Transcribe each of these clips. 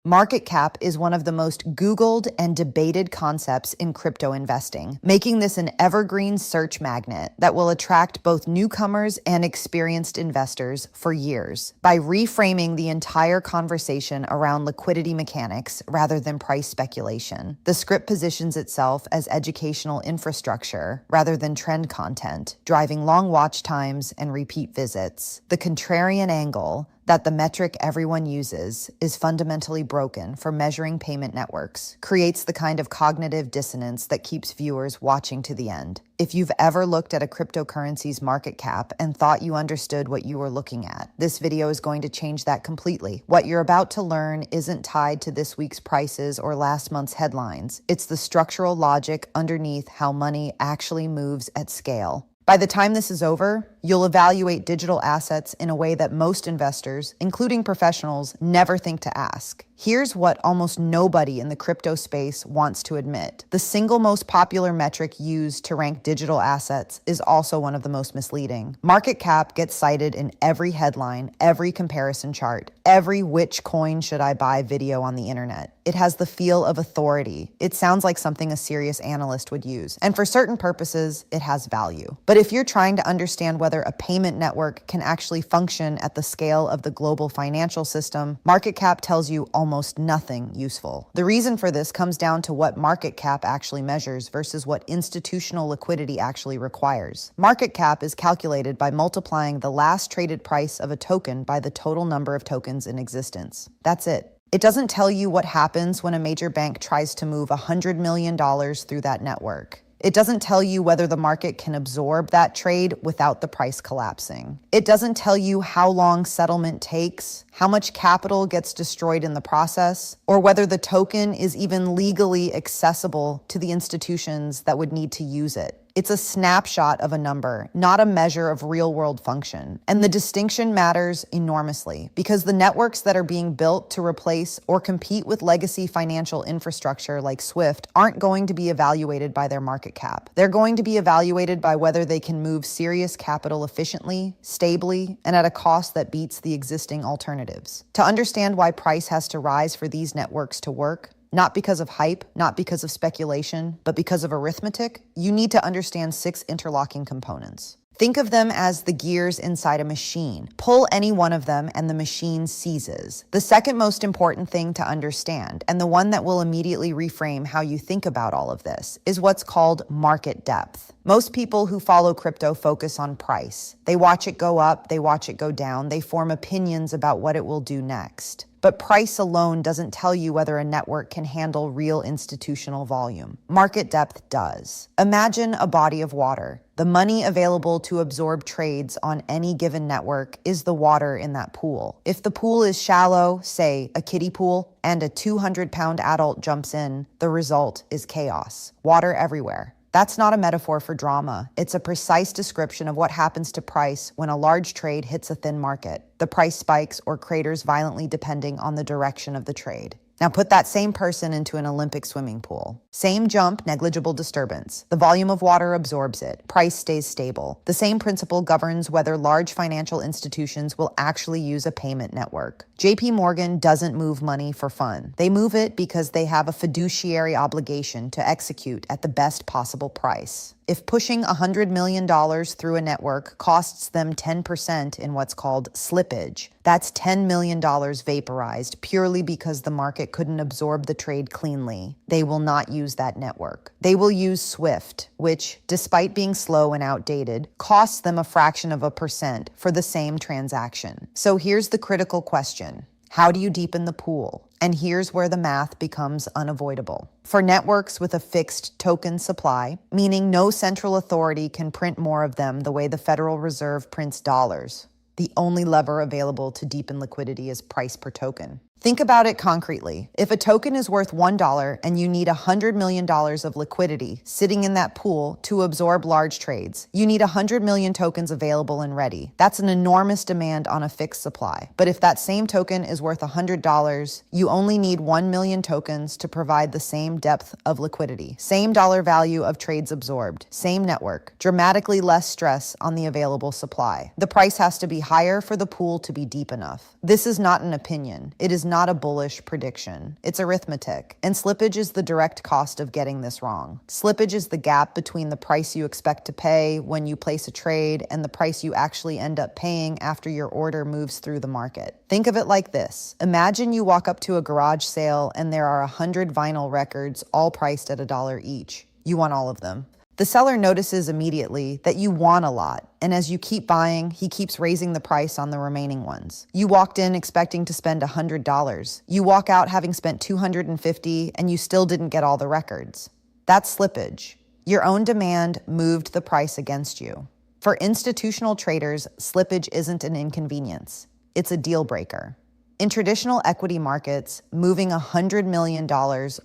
Market cap is one of the most Googled and debated concepts in crypto investing, making this an evergreen search magnet that will attract both newcomers and experienced investors for years. By reframing the entire conversation around liquidity mechanics rather than price speculation, the script positions itself as educational infrastructure rather than trend content, driving long watch times and repeat visits. The contrarian angle that the metric everyone uses is fundamentally broken for measuring payment networks, creates the kind of cognitive dissonance that keeps viewers watching to the end. If you've ever looked at a cryptocurrency's market cap and thought you understood what you were looking at, this video is going to change that completely. What you're about to learn isn't tied to this week's prices or last month's headlines. It's the structural logic underneath how money actually moves at scale. By the time this is over, you'll evaluate digital assets in a way that most investors, including professionals, never think to ask. Here's what almost nobody in the crypto space wants to admit. The single most popular metric used to rank digital assets is also one of the most misleading. Market cap gets cited in every headline, every comparison chart, every which coin should I buy video on the internet. It has the feel of authority. It sounds like something a serious analyst would use. And for certain purposes, it has value. But if you're trying to understand whether a payment network can actually function at the scale of the global financial system, market cap tells you almost nothing useful. The reason for this comes down to what market cap actually measures versus what institutional liquidity actually requires. Market cap is calculated by multiplying the last traded price of a token by the total number of tokens in existence. That's it. It doesn't tell you what happens when a major bank tries to move $100 million through that network. It doesn't tell you whether the market can absorb that trade without the price collapsing. It doesn't tell you how long settlement takes, how much capital gets destroyed in the process, or whether the token is even legally accessible to the institutions that would need to use it. It's a snapshot of a number, not a measure of real-world function. And the distinction matters enormously because the networks that are being built to replace or compete with legacy financial infrastructure like SWIFT aren't going to be evaluated by their market cap. They're going to be evaluated by whether they can move serious capital efficiently, stably, and at a cost that beats the existing alternatives. To understand why price has to rise for these networks to work, not because of hype, not because of speculation, but because of arithmetic, you need to understand 6 interlocking components. Think of them as the gears inside a machine. Pull any one of them and the machine seizes. The second most important thing to understand, and the one that will immediately reframe how you think about all of this, is what's called market depth. Most people who follow crypto focus on price. They watch it go up, they watch it go down, they form opinions about what it will do next. But price alone doesn't tell you whether a network can handle real institutional volume. Market depth does. Imagine a body of water. The money available to absorb trades on any given network is the water in that pool. If the pool is shallow, say a kiddie pool, and a 200-pound adult jumps in, the result is chaos. Water everywhere. That's not a metaphor for drama. It's a precise description of what happens to price when a large trade hits a thin market. The price spikes or craters violently depending on the direction of the trade. Now put that same person into an Olympic swimming pool. Same jump, negligible disturbance. The volume of water absorbs it. Price stays stable. The same principle governs whether large financial institutions will actually use a payment network. JP Morgan doesn't move money for fun. They move it because they have a fiduciary obligation to execute at the best possible price. If pushing $100 million through a network costs them 10% in what's called slippage, that's $10 million vaporized purely because the market couldn't absorb the trade cleanly. They will not use that network. They will use SWIFT, which, despite being slow and outdated, costs them a fraction of a percent for the same transaction. So here's the critical question. How do you deepen the pool? And here's where the math becomes unavoidable. For networks with a fixed token supply, meaning no central authority can print more of them the way the Federal Reserve prints dollars, the only lever available to deepen liquidity is price per token. Think about it concretely. If a token is worth $1 and you need $100 million of liquidity sitting in that pool to absorb large trades, you need 100 million tokens available and ready. That's an enormous demand on a fixed supply. But if that same token is worth $100, you only need 1 million tokens to provide the same depth of liquidity, same dollar value of trades absorbed, same network, dramatically less stress on the available supply. The price has to be higher for the pool to be deep enough. This is not an opinion. It is not a bullish prediction. It's arithmetic. And slippage is the direct cost of getting this wrong. Slippage is the gap between the price you expect to pay when you place a trade and the price you actually end up paying after your order moves through the market. Think of it like this. Imagine you walk up to a garage sale and there are 100 vinyl records all priced at $1 each. You want all of them. The seller notices immediately that you want a lot, and as you keep buying, he keeps raising the price on the remaining ones. You walked in expecting to spend $100. You walk out having spent $250, and you still didn't get all the records. That's slippage. Your own demand moved the price against you. For institutional traders, slippage isn't an inconvenience. It's a deal breaker. In traditional equity markets, moving $100 million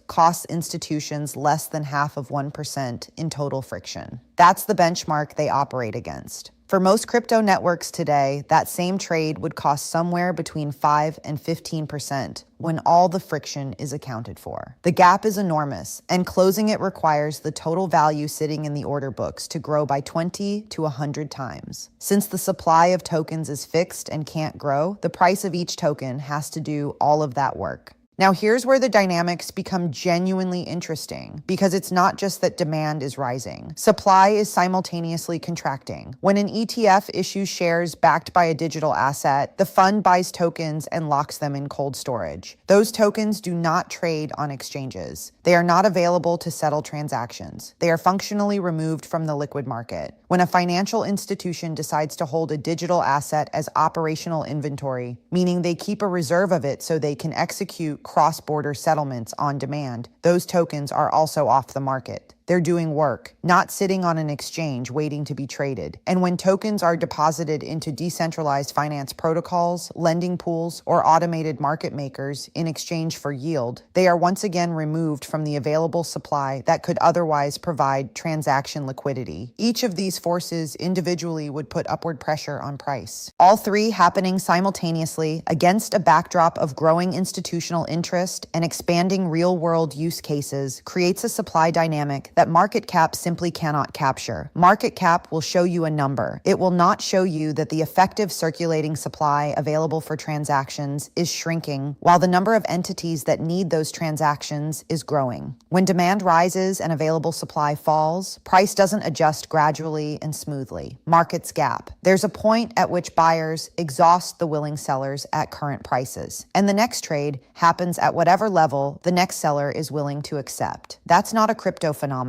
costs institutions less than 0.5% in total friction. That's the benchmark they operate against. For most crypto networks today, that same trade would cost somewhere between 5 and 15% when all the friction is accounted for. The gap is enormous, and closing it requires the total value sitting in the order books to grow by 20 to 100 times. Since the supply of tokens is fixed and can't grow, the price of each token has to do all of that work. Now here's where the dynamics become genuinely interesting, because it's not just that demand is rising. Supply is simultaneously contracting. When an ETF issues shares backed by a digital asset, the fund buys tokens and locks them in cold storage. Those tokens do not trade on exchanges. They are not available to settle transactions. They are functionally removed from the liquid market. When a financial institution decides to hold a digital asset as operational inventory, meaning they keep a reserve of it so they can execute cross-border settlements on demand, those tokens are also off the market. They're doing work, not sitting on an exchange waiting to be traded. And when tokens are deposited into decentralized finance protocols, lending pools, or automated market makers in exchange for yield, they are once again removed from the available supply that could otherwise provide transaction liquidity. Each of these forces individually would put upward pressure on price. All three happening simultaneously against a backdrop of growing institutional interest and expanding real-world use cases creates a supply dynamic that market cap simply cannot capture. Market cap will show you a number. It will not show you that the effective circulating supply available for transactions is shrinking, while the number of entities that need those transactions is growing. When demand rises and available supply falls, price doesn't adjust gradually and smoothly. Markets gap. There's a point at which buyers exhaust the willing sellers at current prices, and the next trade happens at whatever level the next seller is willing to accept. That's not a crypto phenomenon.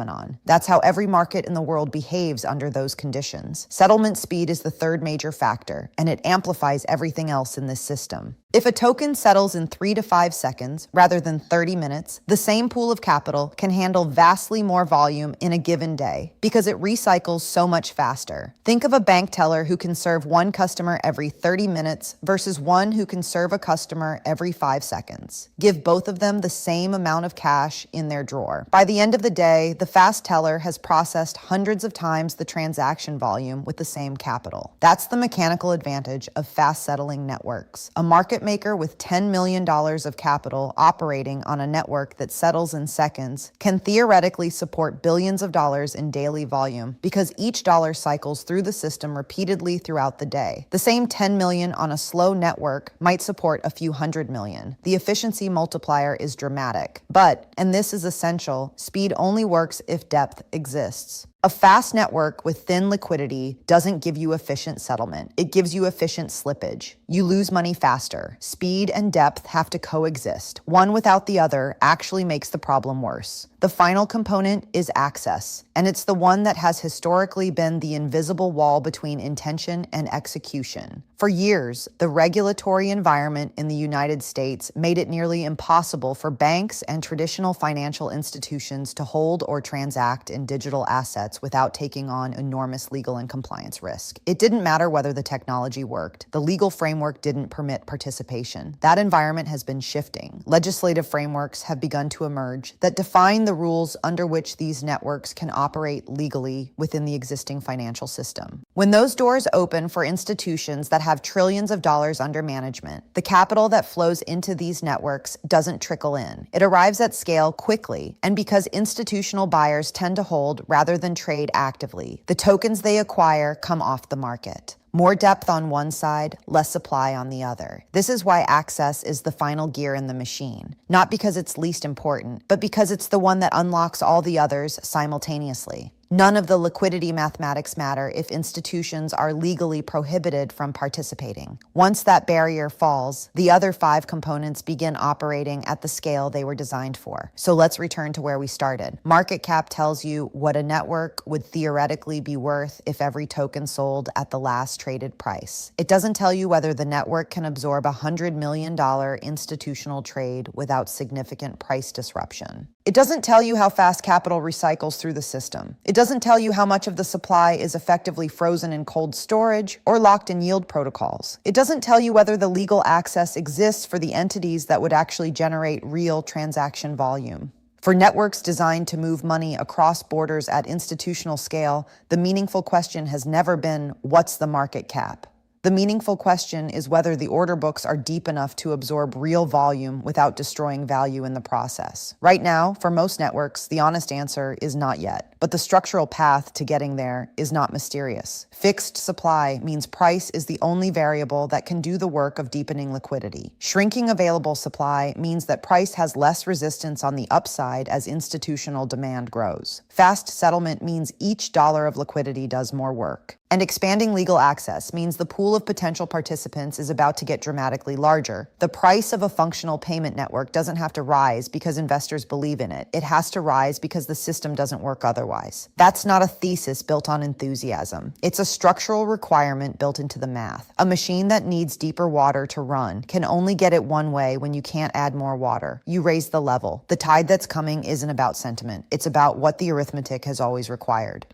That's how every market in the world behaves under those conditions. Settlement speed is the third major factor, and it amplifies everything else in this system. If a token settles in 3 to 5 seconds rather than 30 minutes, the same pool of capital can handle vastly more volume in a given day because it recycles so much faster. Think of a bank teller who can serve one customer every 30 minutes versus one who can serve a customer every 5 seconds. Give both of them the same amount of cash in their drawer. By the end of the day, the fast teller has processed hundreds of times the transaction volume with the same capital. That's the mechanical advantage of fast settling networks. A market maker with $10 million of capital operating on a network that settles in seconds can theoretically support billions of dollars in daily volume because each dollar cycles through the system repeatedly throughout the day. The same 10 million on a slow network might support a few hundred million. The efficiency multiplier is dramatic. But, and this is essential, speed only works if depth exists. A fast network with thin liquidity doesn't give you efficient settlement. It gives you efficient slippage. You lose money faster. Speed and depth have to coexist. One without the other actually makes the problem worse. The final component is access, and it's the one that has historically been the invisible wall between intention and execution. For years, the regulatory environment in the United States made it nearly impossible for banks and traditional financial institutions to hold or transact in digital assets without taking on enormous legal and compliance risk. It didn't matter whether the technology worked. The legal framework didn't permit participation. That environment has been shifting. Legislative frameworks have begun to emerge that define the rules under which these networks can operate legally within the existing financial system. When those doors open for institutions that have trillions of dollars under management, the capital that flows into these networks doesn't trickle in. It arrives at scale quickly, and because institutional buyers tend to hold rather than trade actively, the tokens they acquire come off the market. More depth on one side, less supply on the other. This is why access is the final gear in the machine. Not because it's least important, but because it's the one that unlocks all the others simultaneously. None of the liquidity mathematics matter if institutions are legally prohibited from participating. Once that barrier falls, the other 5 components begin operating at the scale they were designed for. So let's return to where we started. Market cap tells you what a network would theoretically be worth if every token sold at the last traded price. It doesn't tell you whether the network can absorb $100 million institutional trade without significant price disruption. It doesn't tell you how fast capital recycles through the system. It doesn't tell you how much of the supply is effectively frozen in cold storage or locked in yield protocols. It doesn't tell you whether the legal access exists for the entities that would actually generate real transaction volume. For networks designed to move money across borders at institutional scale, the meaningful question has never been, what's the market cap? The meaningful question is whether the order books are deep enough to absorb real volume without destroying value in the process. Right now, for most networks, the honest answer is not yet. But the structural path to getting there is not mysterious. Fixed supply means price is the only variable that can do the work of deepening liquidity. Shrinking available supply means that price has less resistance on the upside as institutional demand grows. Fast settlement means each dollar of liquidity does more work. And expanding legal access means the pool of potential participants is about to get dramatically larger. The price of a functional payment network doesn't have to rise because investors believe in it. It has to rise because the system doesn't work otherwise. That's not a thesis built on enthusiasm. It's a structural requirement built into the math. A machine that needs deeper water to run can only get it one way when you can't add more water. You raise the level. The tide that's coming isn't about sentiment. It's about what the arithmetic has always required.